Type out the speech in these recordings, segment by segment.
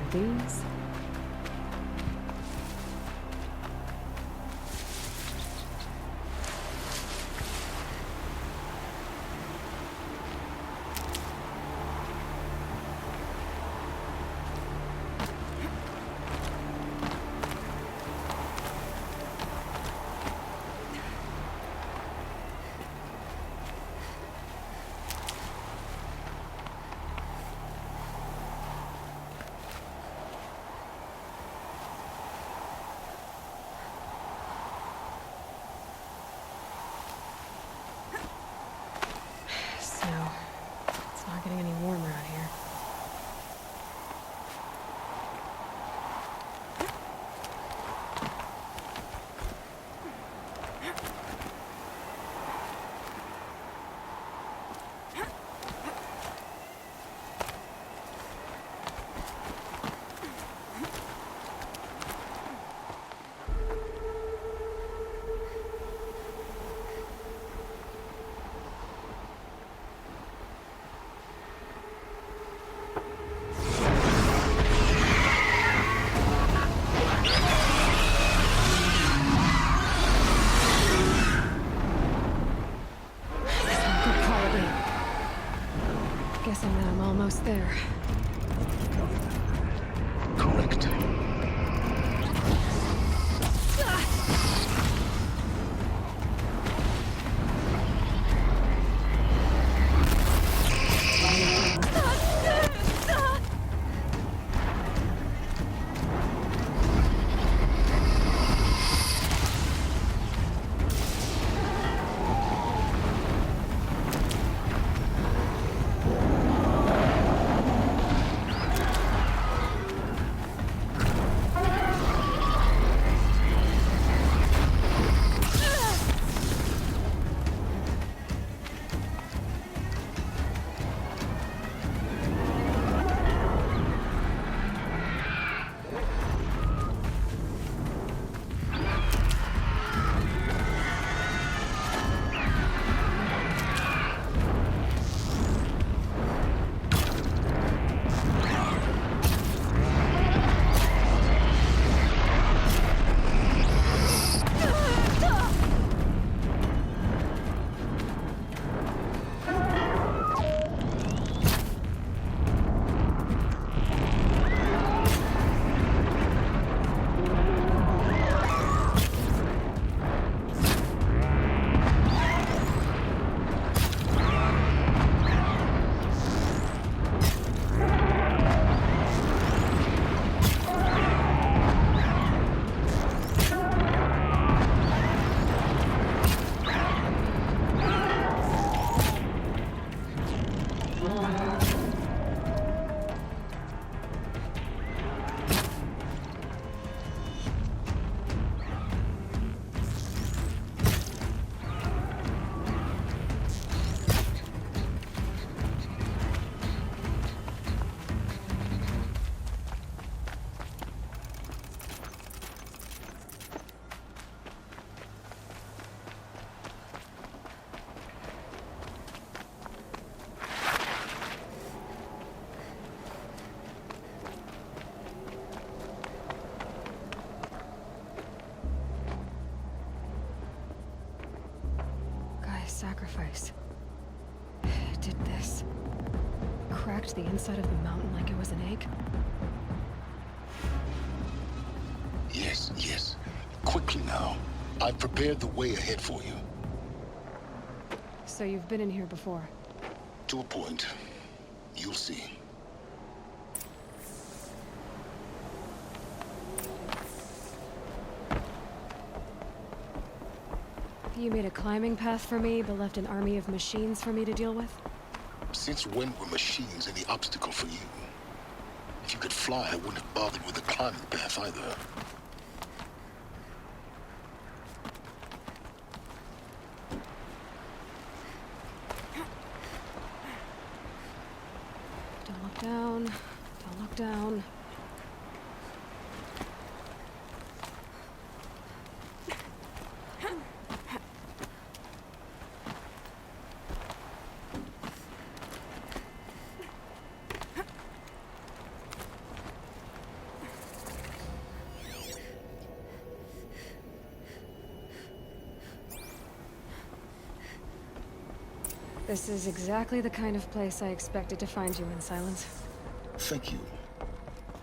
of these. It's not getting any warmer out here. Guessing that I'm almost there. Correct. Sacrifice. It did this. Cracked the inside of the mountain like it was an egg. Yes, yes. Quickly now. I've prepared the way ahead for you. So you've been in here before? To a point. You'll see. You made a climbing path for me, but left an army of machines for me to deal with? Since when were machines any obstacle for you? If you could fly, I wouldn't have bothered with the climbing path either. Don't look down. Don't look down. This is exactly the kind of place I expected to find you in, Silence. Thank you.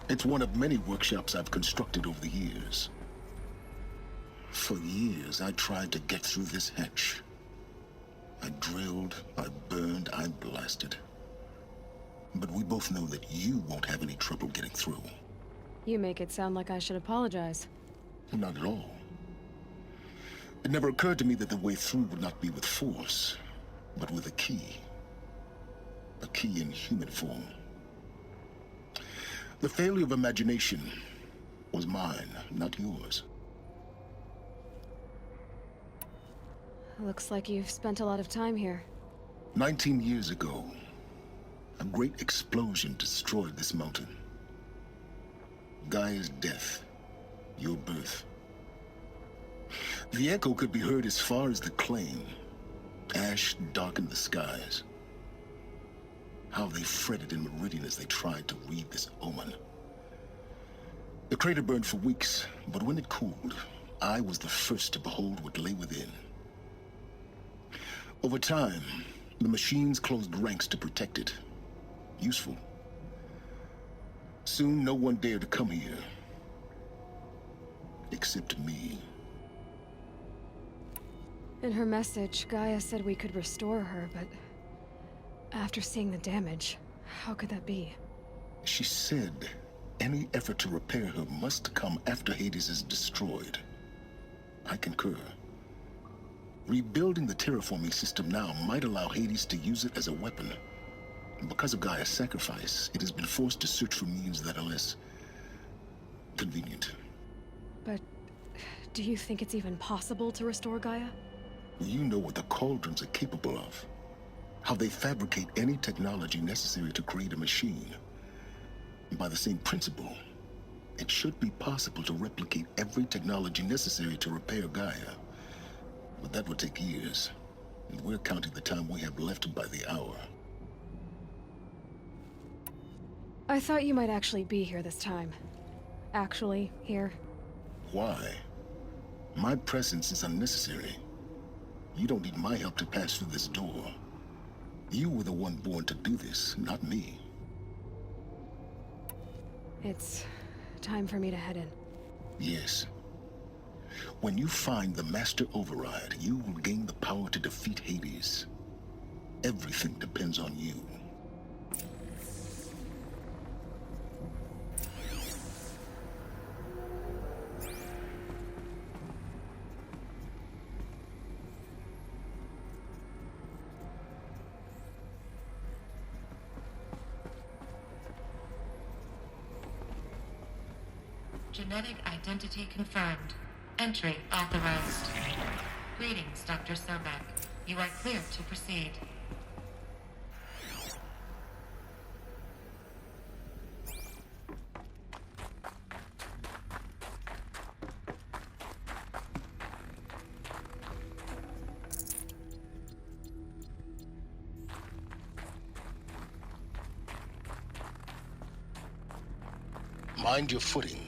It's one of many workshops I've constructed over the years. For years, I tried to get through this hatch. I drilled, I burned, I blasted. But we both know that you won't have any trouble getting through. You make it sound like I should apologize. Not at all. It never occurred to me that the way through would not be with force, but with a key. A key in human form. The failure of imagination was mine, not yours. Looks like you've spent a lot of time here. 19 years ago, a great explosion destroyed this mountain. Gaia's death, your birth. The echo could be heard as far as the claim. Ash darkened the skies. How they fretted in Meridian as they tried to read this omen. The crater burned for weeks, but when it cooled, I was the first to behold what lay within. Over time, the machines closed ranks to protect it. Useful. Soon, no one dared to come here. Except me. In her message, Gaia said we could restore her, but... after seeing the damage, how could that be? She said any effort to repair her must come after Hades is destroyed. I concur. Rebuilding the terraforming system now might allow Hades to use it as a weapon. Because of Gaia's sacrifice, it has been forced to search for means that are less convenient. But do you think it's even possible to restore Gaia? You know what the Cauldrons are capable of. How they fabricate any technology necessary to create a machine. By the same principle, it should be possible to replicate every technology necessary to repair Gaia. But that would take years, and we're counting the time we have left by the hour. I thought you might actually be here this time. Actually, here. Why? My presence is unnecessary. You don't need my help to pass through this door. You were the one born to do this, not me. It's time for me to head in. Yes. When you find the Master Override, you will gain the power to defeat Hades. Everything depends on you. Genetic identity confirmed. Entry authorized. Greetings, Dr. Sobek. You are clear to proceed. Mind your footing.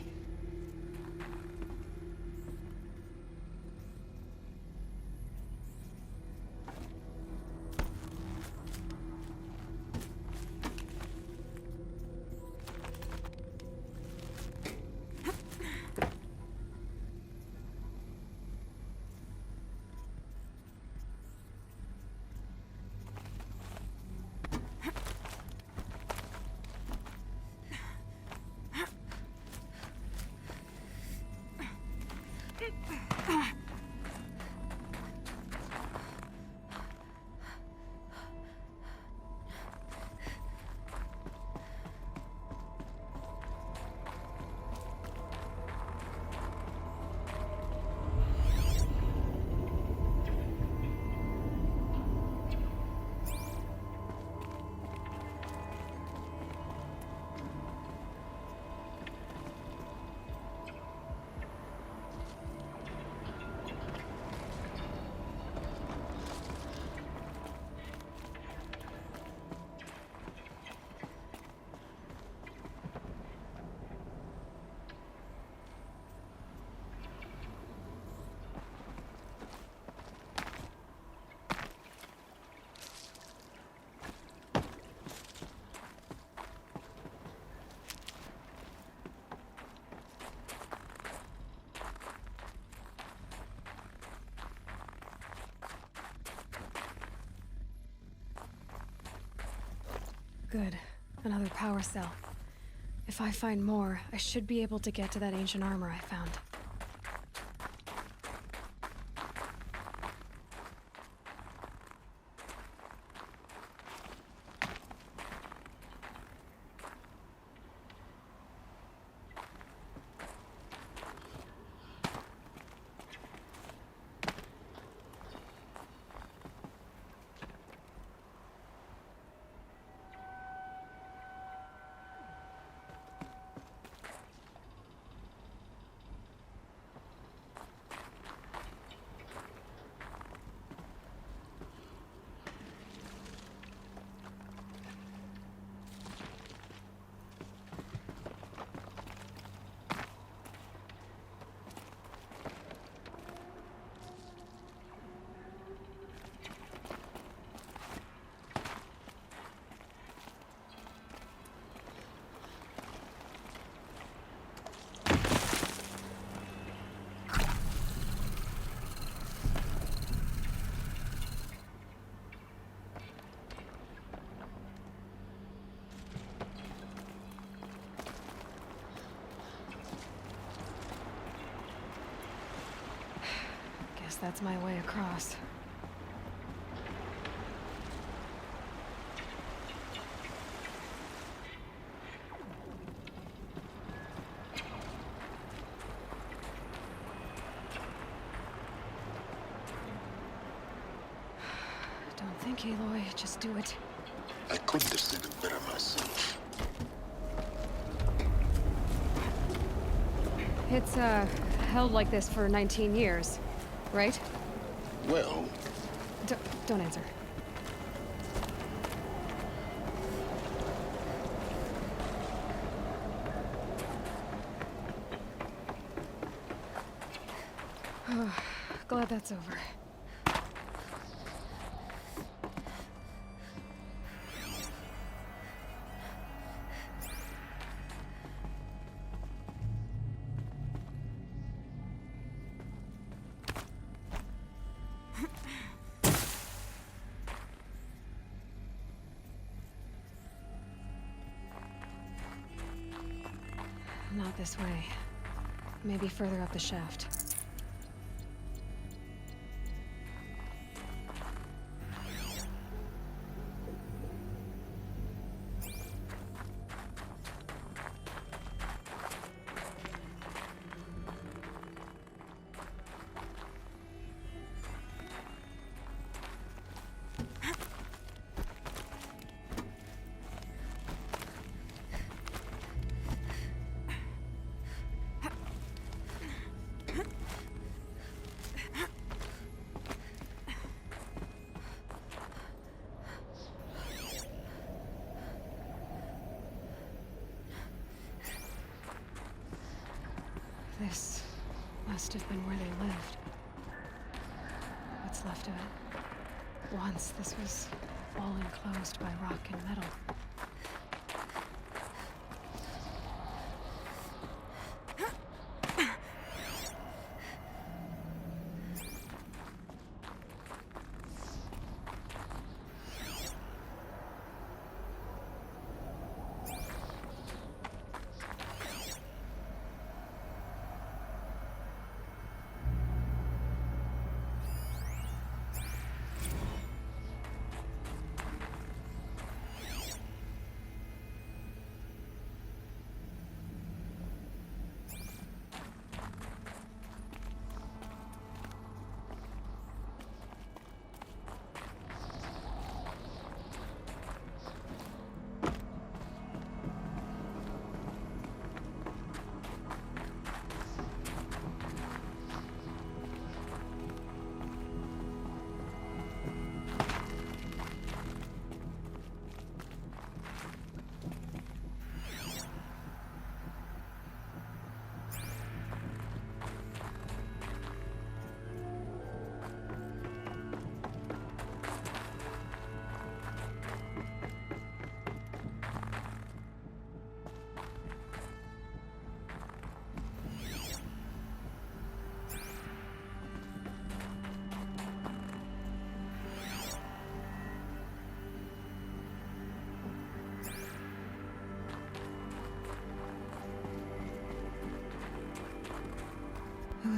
Good. Another power cell. If I find more, I should be able to get to that ancient armor I found. That's my way across. Don't think, Aloy. Just do it. I couldn't have said it better myself. It's, held like this for 19 years. Right? Well... Don't answer. Glad that's over. Not this way. Maybe further up the shaft. This must have been where they lived. What's left of it. Once this was all enclosed by rock and metal.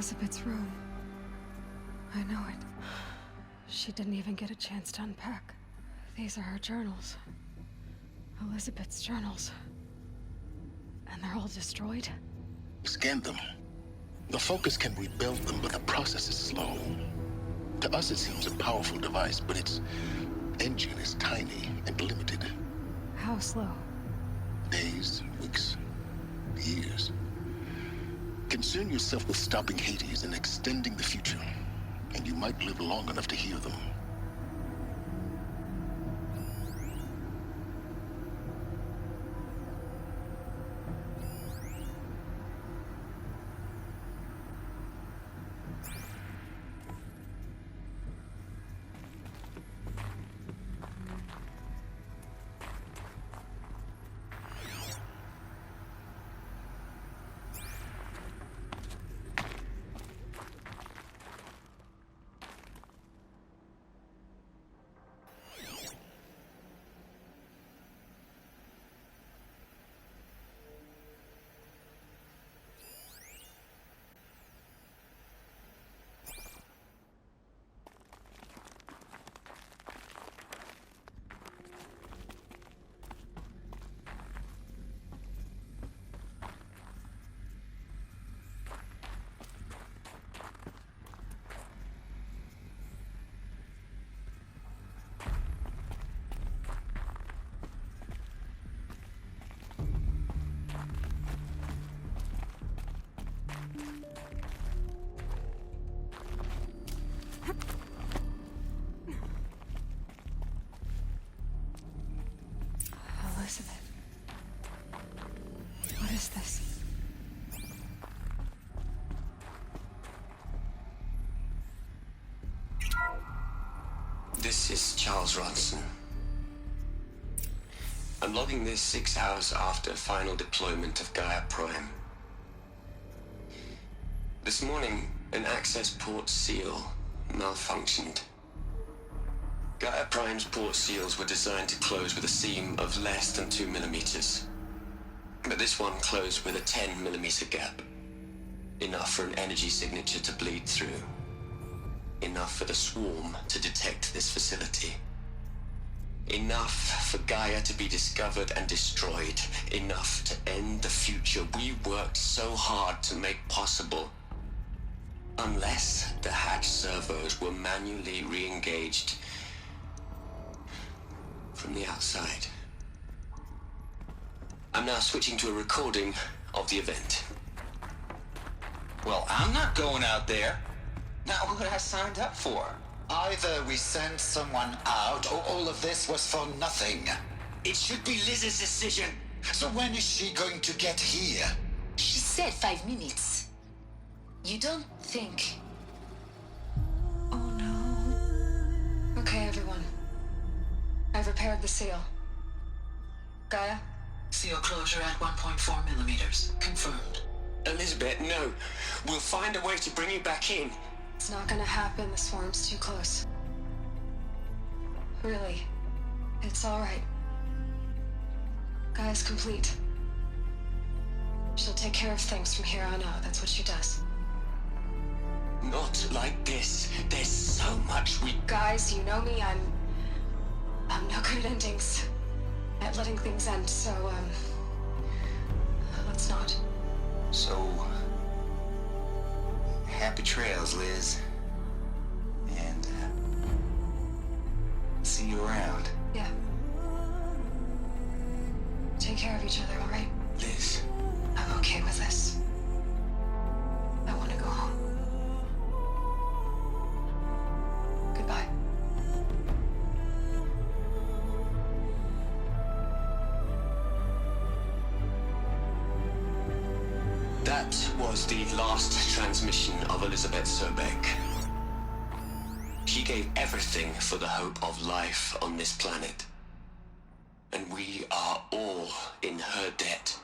Elizabeth's room. I know it. She didn't even get a chance to unpack. These are her journals. Elizabeth's journals. And they're all destroyed? Scan them. The Focus can rebuild them, but the process is slow. To us, it seems a powerful device, but its engine is tiny and limited. How slow? Days, weeks, years. Concern yourself with stopping Hades and extending the future, and you might live long enough to hear them. Elizabeth. What is this? This is Charles Ronson. I'm logging this 6 hours after final deployment of Gaia Prime. This morning, an access port seal malfunctioned. Gaia Prime's port seals were designed to close with a seam of less than 2 millimeters. But this one closed with a 10 millimeter gap. Enough for an energy signature to bleed through. Enough for the swarm to detect this facility. Enough for Gaia to be discovered and destroyed. Enough to end the future we worked so hard to make possible. Unless the hatch servos were manually re-engaged from the outside. I'm now switching to a recording of the event. Well, I'm not going out there. Not what I signed up for. Either we send someone out, or all of this was for nothing. It should be Liz's decision. So when is she going to get here? She said 5 minutes. You don't think... Oh no. Okay, everyone. I've repaired the seal. Gaia? Seal closure at 1.4 millimeters. Confirmed. Elizabeth, no. We'll find a way to bring you back in. It's not gonna happen. The swarm's too close. Really. It's alright. Gaia's complete. She'll take care of things from here on out. That's what she does. Not like this. There's so much we... Guys, you know me. I'm no good at endings. At letting things end, so, let's not. So... happy trails, Liz. And, see you around. Yeah. Take care of each other, alright? Liz. I'm okay with this. I want to go home. Goodbye. That was the last transmission of Elizabeth Sobek. She gave everything for the hope of life on this planet. And we are all in her debt.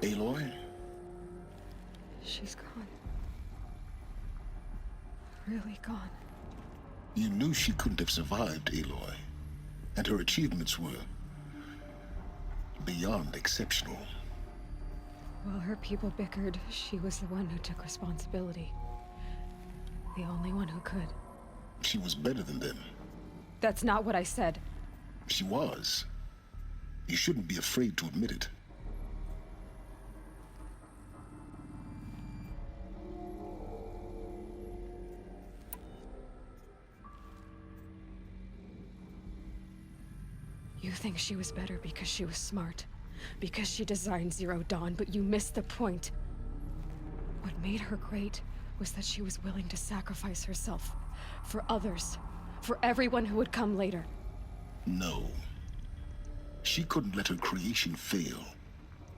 Aloy? She's gone. Really gone. You knew she couldn't have survived, Aloy. And her achievements were beyond exceptional. While her people bickered, she was the one who took responsibility. The only one who could. She was better than them. That's not what I said. She was. You shouldn't be afraid to admit it. You think she was better because she was smart, because she designed Zero Dawn, but you missed the point. What made her great was that she was willing to sacrifice herself for others, for everyone who would come later. No. She couldn't let her creation fail.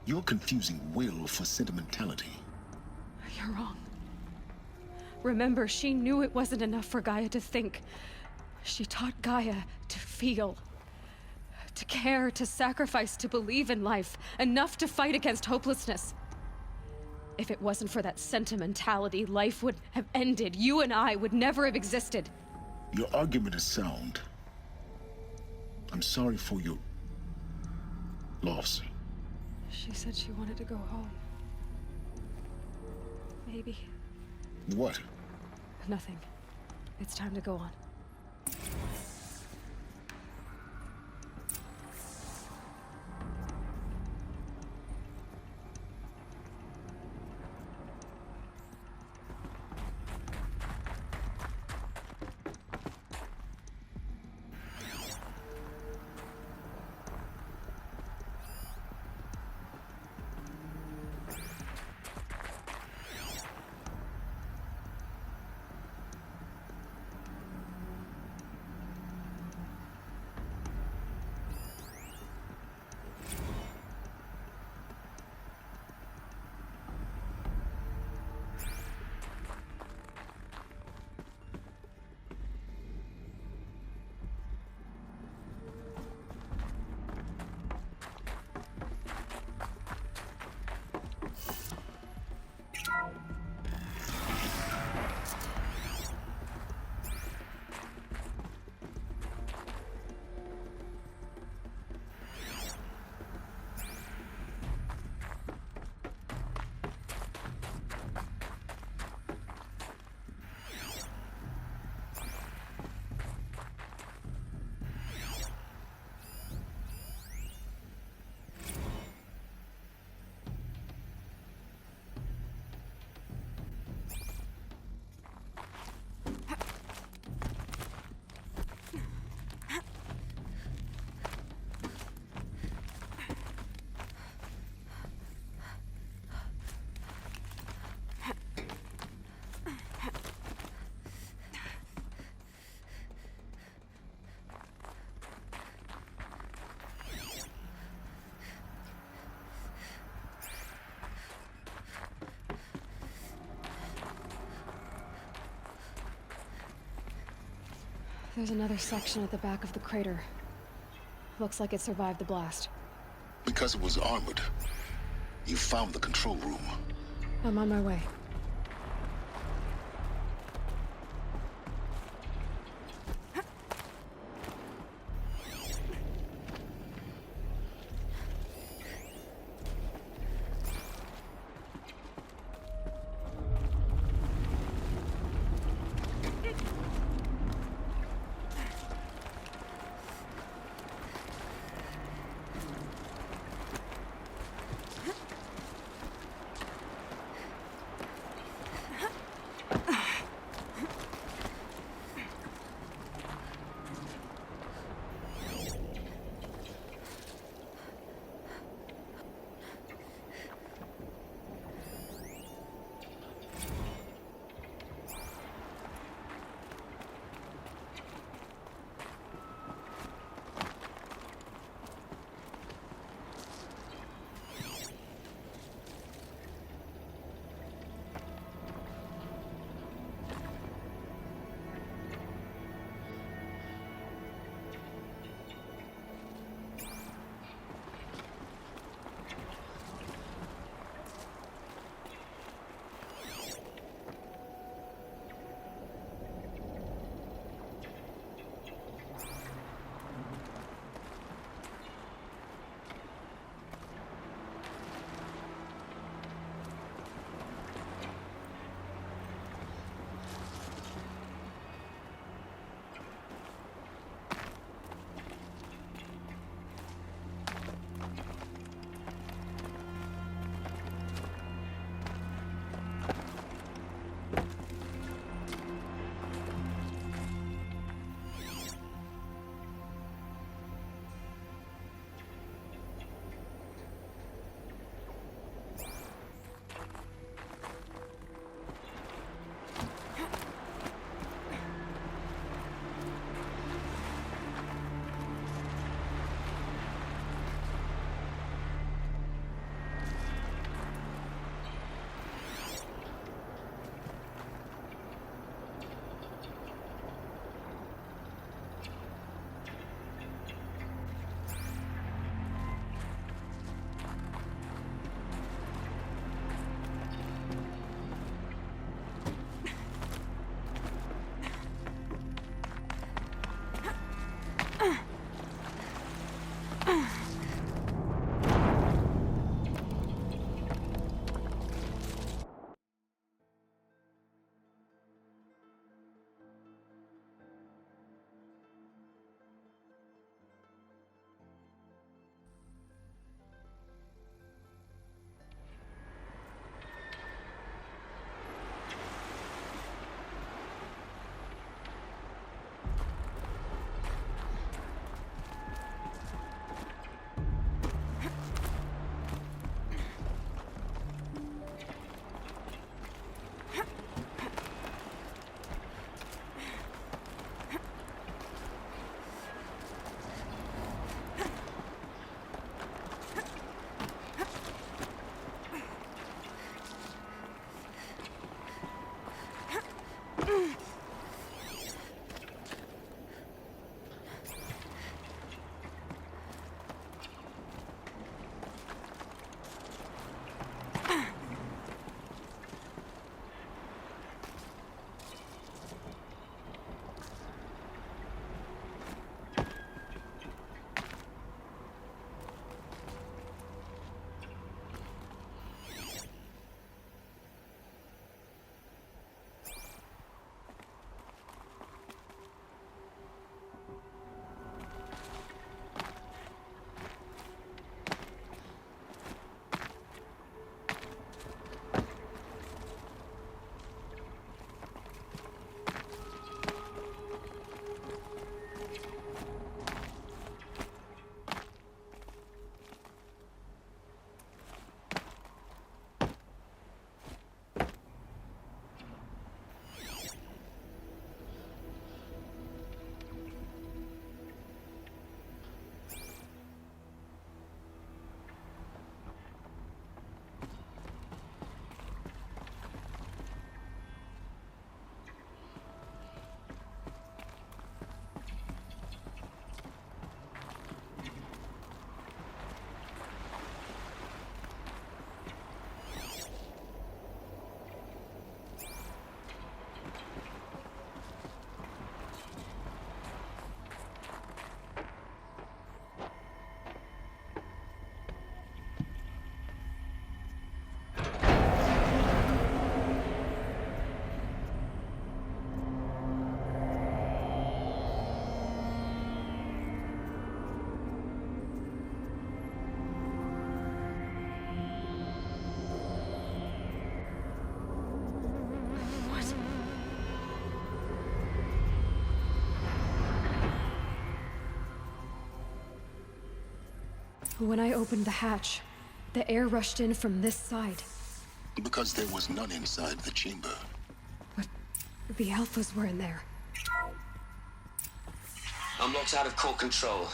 You're confusing will for sentimentality. You're wrong. Remember, she knew it wasn't enough for Gaia to think. She taught Gaia to feel. To care, to sacrifice, to believe in life. Enough to fight against hopelessness. If it wasn't for that sentimentality, life would have ended. You and I would never have existed. Your argument is sound. I'm sorry for your loss. She said she wanted to go home. Maybe. What? Nothing. It's time to go on. There's another section at the back of the crater. Looks like it survived the blast. Because it was armored. You found the control room. I'm on my way. When I opened the hatch, the air rushed in from this side. Because there was none inside the chamber. But the Alphas were in there. I'm locked out of core control.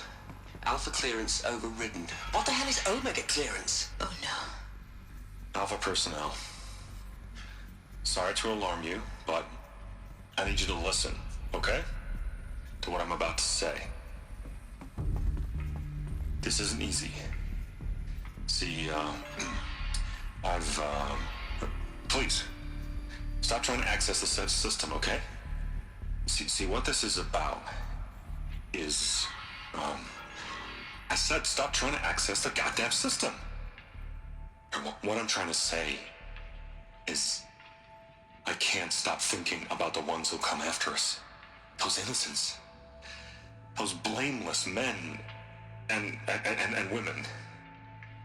Alpha clearance overridden. What the hell is Omega clearance? Oh no. Alpha personnel. Sorry to alarm you, but I need you to listen, okay? To what I'm about to say. This isn't easy. See, please, stop trying to access the system, okay? See, what this is about is, I said stop trying to access the goddamn system. And what I'm trying to say is, I can't stop thinking about the ones who'll come after us. Those innocents. Those blameless men and women.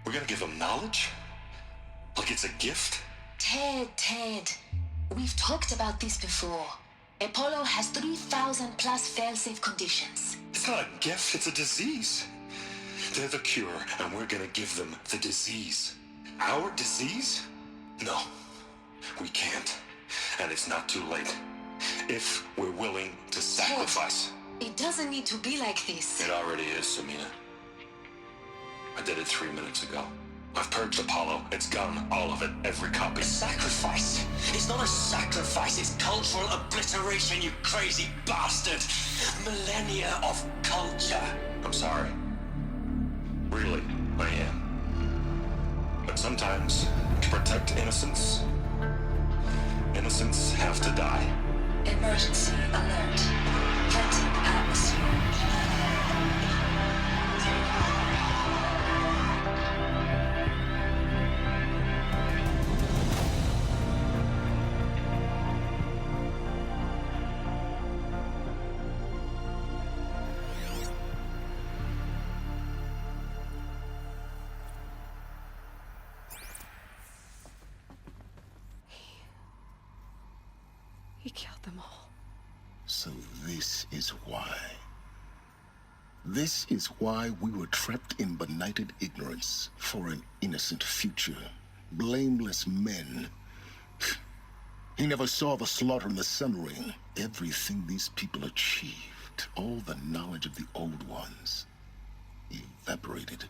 We're gonna give them knowledge? Like it's a gift? Ted. We've talked about this before. Apollo has 3,000 plus fail-safe conditions. It's not a gift, it's a disease. They're the cure, and we're gonna give them the disease. Our disease? No, we can't. And it's not too late. If we're willing to sacrifice. It doesn't need to be like this. It already is, Samina. I did it 3 minutes ago. I've purged Apollo. It's gone. All of it. Every copy. Sacrifice? It's not a sacrifice, it's cultural obliteration, you crazy bastard! Millennia of culture! I'm sorry. Really, I am. But sometimes, to protect innocence, innocents have to die. Emergency alert. Venting atmosphere. He killed them all. So this is why. This is why we were trapped in benighted ignorance for an innocent future. Blameless men. He never saw the slaughter in the Sun Ring. Everything these people achieved, all the knowledge of the old ones, evaporated,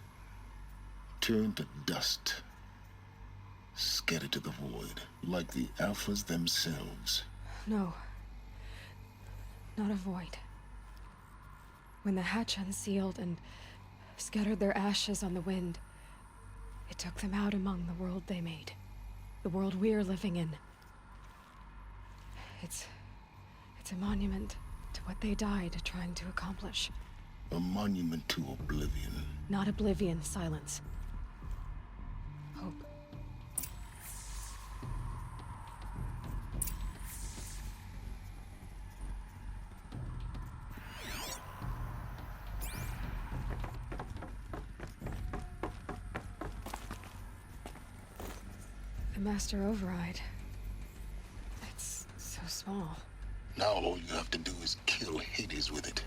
turned to dust, scattered to the void, like the Alphas themselves. No. Not a void. When the hatch unsealed and scattered their ashes on the wind, it took them out among the world they made. The world we're living in. It's a monument to what they died trying to accomplish. A monument to oblivion. Not oblivion, silence. Hope. The Master Override. It's so small. Now all you have to do is kill Hades with it.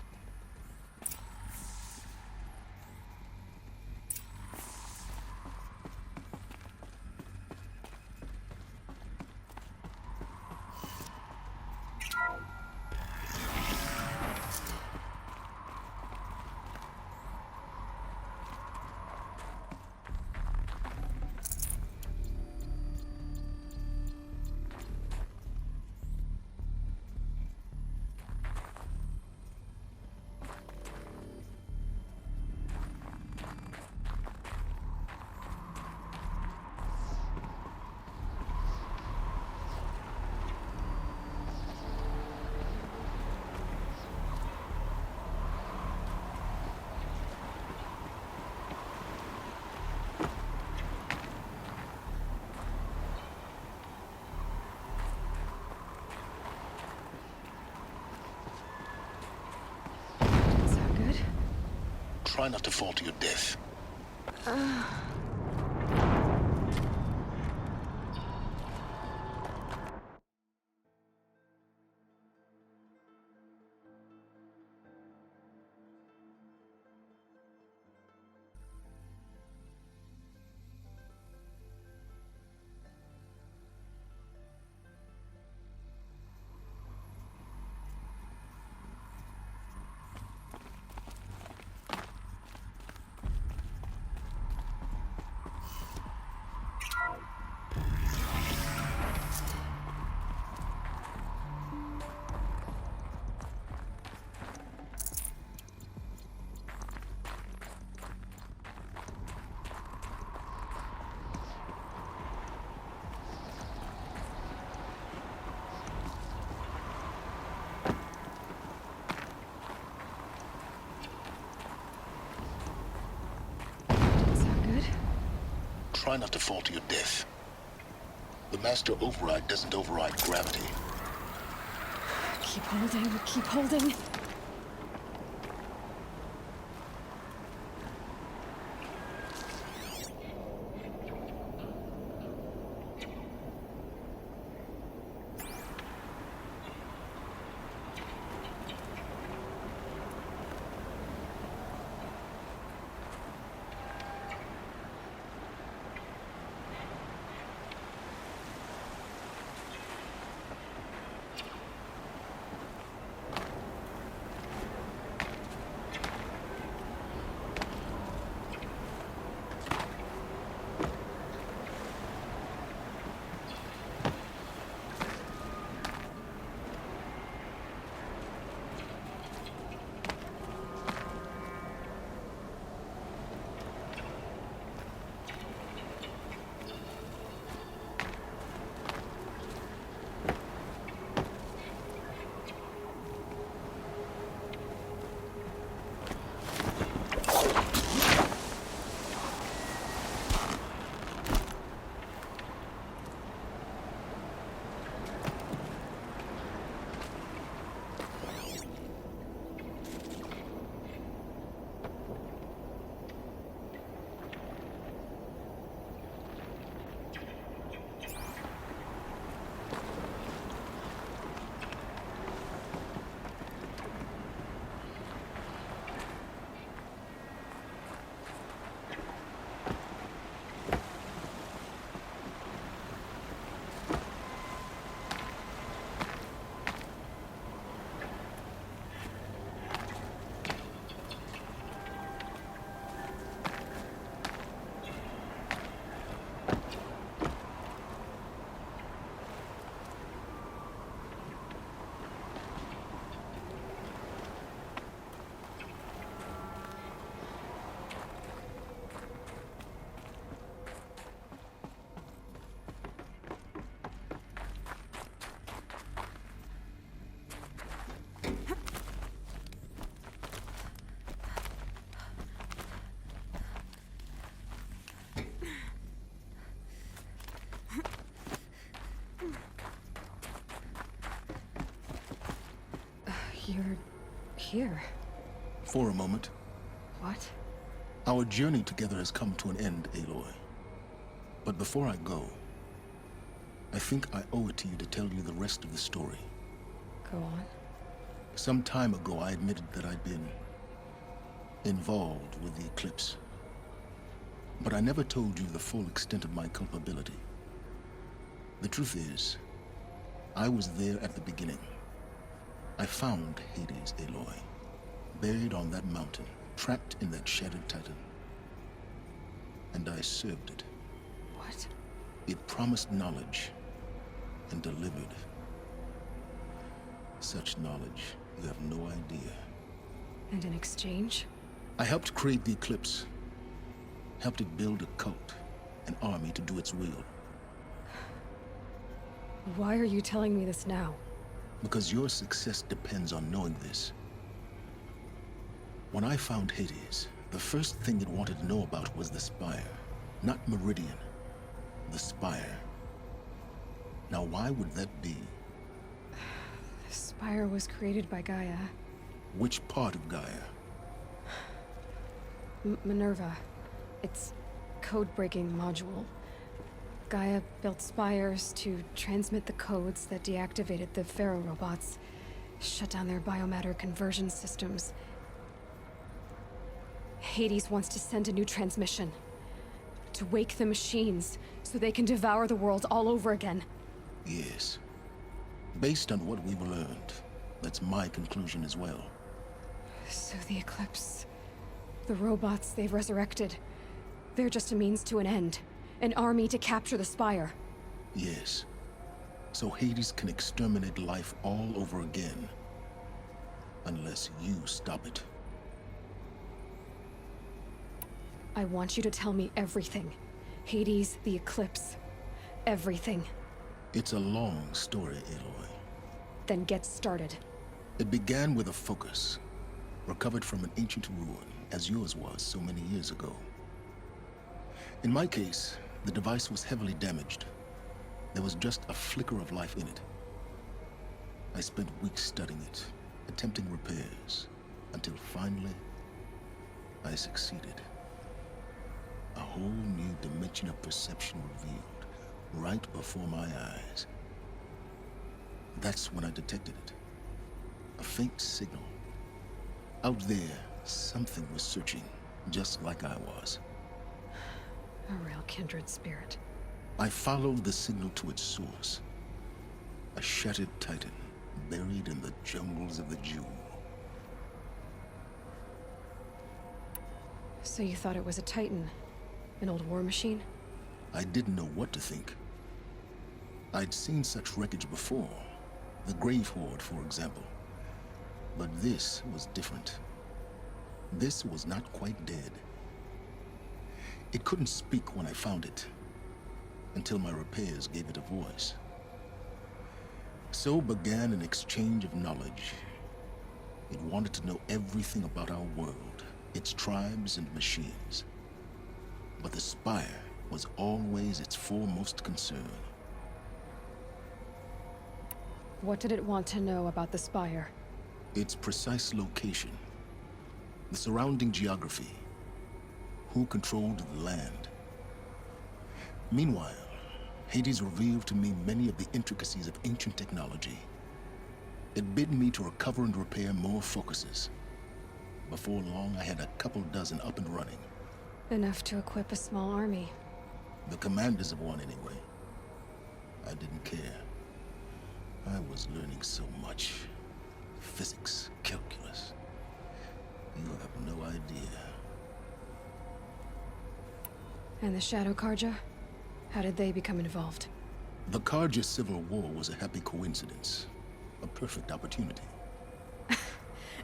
Try not to fall to your death. try not to fall to your death. The master override doesn't override gravity. Keep holding, keep holding. You're here. For a moment. What? Our journey together has come to an end, Aloy. But before I go, I think I owe it to you to tell you the rest of the story. Go on. Some time ago, I admitted that I'd been involved with the eclipse. But I never told you the full extent of my culpability. The truth is, I was there at the beginning. I found Hades, Aloy, buried on that mountain, trapped in that shattered titan. And I served it. What? It promised knowledge and delivered. Such knowledge, you have no idea. And in exchange? I helped create the eclipse. Helped it build a cult, an army to do its will. Why are you telling me this now? Because your success depends on knowing this. When I found Hades, the first thing it wanted to know about was the Spire. Not Meridian. The Spire. Now why would that be? The Spire was created by Gaia. Which part of Gaia? Minerva. It's code-breaking module. Gaia built spires to transmit the codes that deactivated the Pharaoh robots, shut down their biomatter conversion systems. Hades wants to send a new transmission. To wake the machines, so they can devour the world all over again. Yes. Based on what we've learned, that's my conclusion as well. So the Eclipse... the robots they've resurrected... they're just a means to an end. An army to capture the Spire. Yes. So Hades can exterminate life all over again. Unless you stop it. I want you to tell me everything. Hades, the Eclipse. Everything. It's a long story, Aloy. Then get started. It began with a focus. Recovered from an ancient ruin, as yours was so many years ago. In my case, The device was heavily damaged. There was just a flicker of life in it. I spent weeks studying it, attempting repairs, until finally, I succeeded. A whole new dimension of perception revealed, right before my eyes. That's when I detected it. A faint signal. Out there, something was searching, just like I was. A real kindred spirit. I followed the signal to its source. A shattered titan, buried in the jungles of the Jewel. So you thought it was a Titan? An old war machine? I didn't know what to think. I'd seen such wreckage before. The Grave Horde, for example. But this was different. This was not quite dead. It couldn't speak when I found it, until my repairs gave it a voice. So began an exchange of knowledge. It wanted to know everything about our world, its tribes and machines. But the Spire was always its foremost concern. What did it want to know about the Spire? Its precise location, the surrounding geography, who controlled the land. Meanwhile, Hades revealed to me many of the intricacies of ancient technology. It bid me to recover and repair more focuses. Before long, I had a couple dozen up and running. Enough to equip a small army. The commanders of one, anyway. I didn't care. I was learning so much. Physics, calculus. You have no idea. And the Shadow Karja? How did they become involved? The Karja Civil War was a happy coincidence. A perfect opportunity.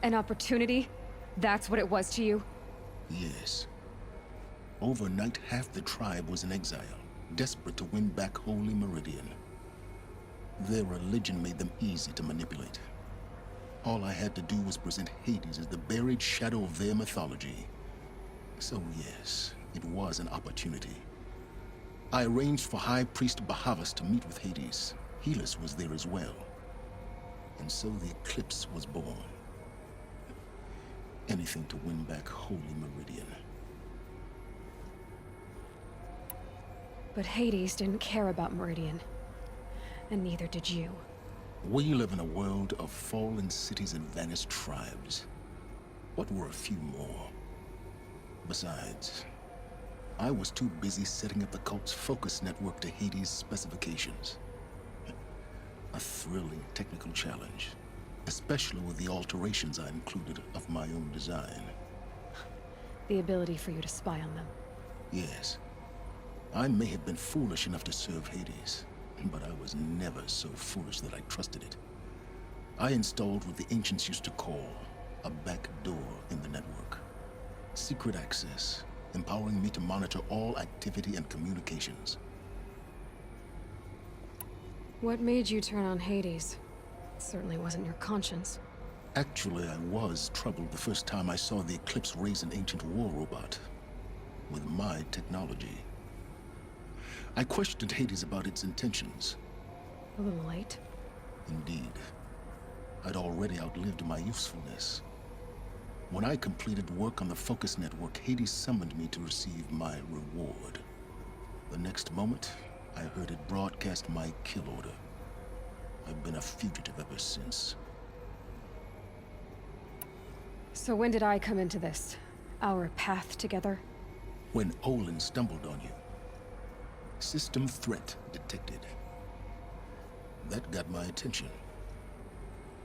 An opportunity? That's what it was to you? Yes. Overnight, half the tribe was in exile, desperate to win back Holy Meridian. Their religion made them easy to manipulate. All I had to do was present Hades as the buried shadow of their mythology. So yes, it was an opportunity. I arranged for High Priest Bahavas to meet with Hades. Helis was there as well. And so the eclipse was born. Anything to win back Holy Meridian. But Hades didn't care about Meridian. And neither did you. We live in a world of fallen cities and vanished tribes. What were a few more? Besides, I was too busy setting up the cult's focus network to Hades' specifications. A thrilling technical challenge, especially with the alterations I included of my own design. The ability for you to spy on them. Yes. I may have been foolish enough to serve Hades, but I was never so foolish that I trusted it. I installed what the ancients used to call a back door in the network. Secret access, empowering me to monitor all activity and communications. What made you turn on Hades? It certainly wasn't your conscience. Actually, I was troubled the first time I saw the Eclipse raise an ancient war robot with my technology. I questioned Hades about its intentions. A little late. Indeed. I'd already outlived my usefulness. When I completed work on the Focus Network, Hades summoned me to receive my reward. The next moment, I heard it broadcast my kill order. I've been a fugitive ever since. So when did I come into this? Our path together? When Olin stumbled on you. System threat detected. That got my attention.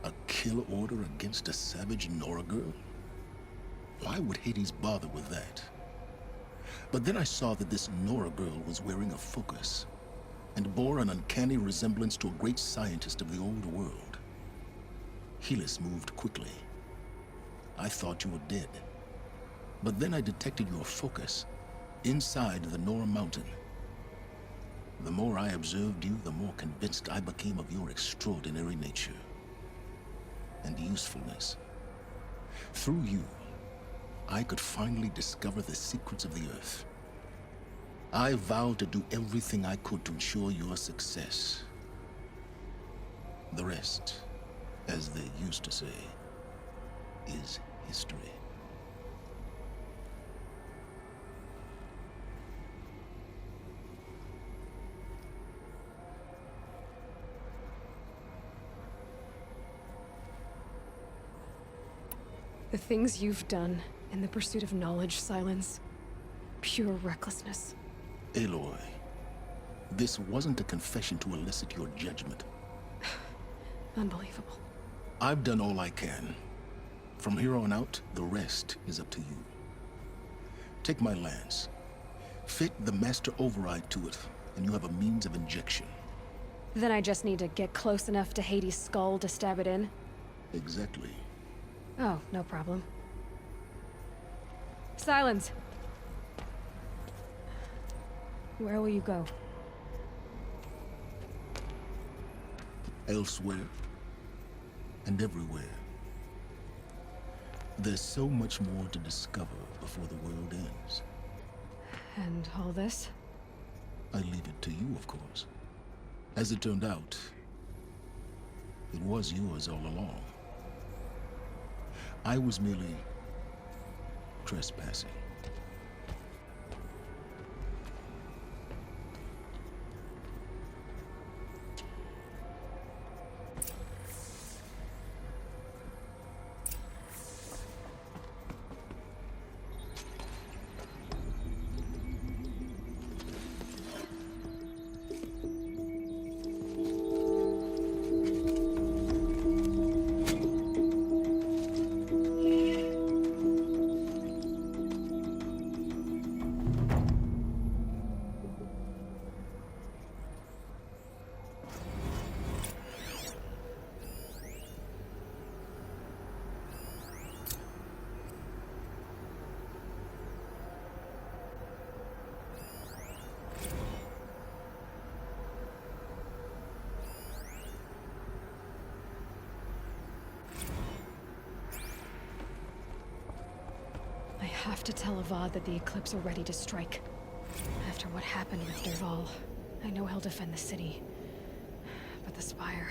A kill order against a savage Nora girl? Why would Hades bother with that? But then I saw that this Nora girl was wearing a focus, and bore an uncanny resemblance to a great scientist of the old world. Helis moved quickly. I thought you were dead. But then I detected your focus inside the Nora mountain. The more I observed you, the more convinced I became of your extraordinary nature and usefulness. Through you, I could finally discover the secrets of the Earth. I vowed to do everything I could to ensure your success. The rest, as they used to say, is history. The things you've done in the pursuit of knowledge, Sylens. Pure recklessness. Aloy, this wasn't a confession to elicit your judgment. Unbelievable. I've done all I can. From here on out, the rest is up to you. Take my lance. Fit the master override to it, and you have a means of injection. Then I just need to get close enough to Hades' skull to stab it in? Exactly. Oh, no problem. Sylens! Where will you go? Elsewhere. And everywhere. There's so much more to discover before the world ends. And all this? I leave it to you, of course. As it turned out, it was yours all along. I was merely trespassing. I have to tell Avad that the Eclipse are ready to strike. After what happened with Dervahl, I know he'll defend the city. But the Spire...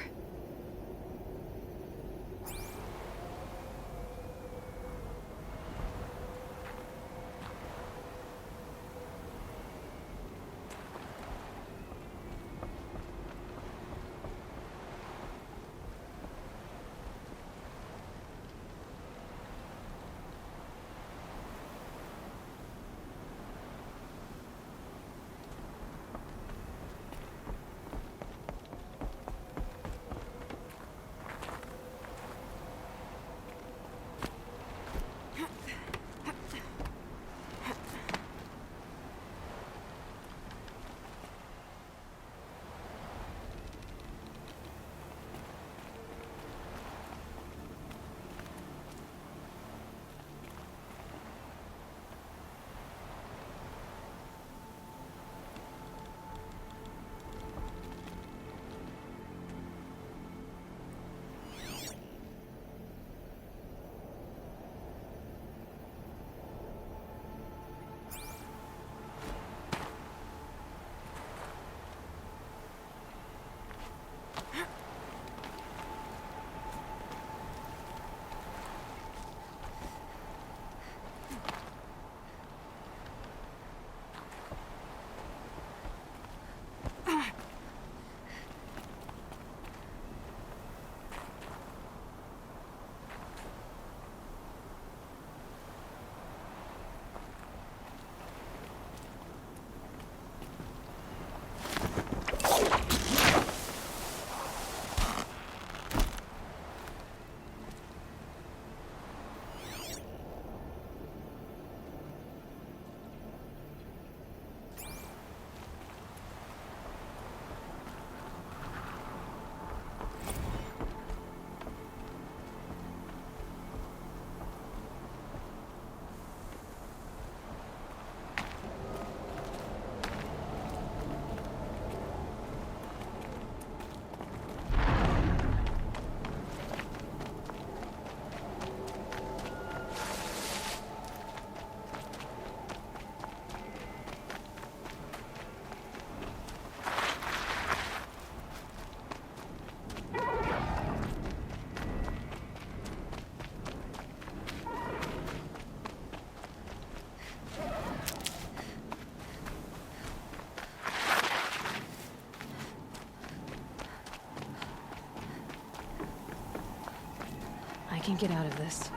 can get out of this.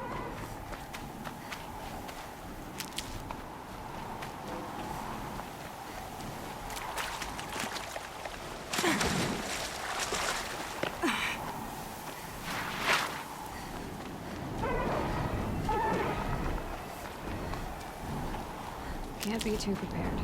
Can't be too prepared.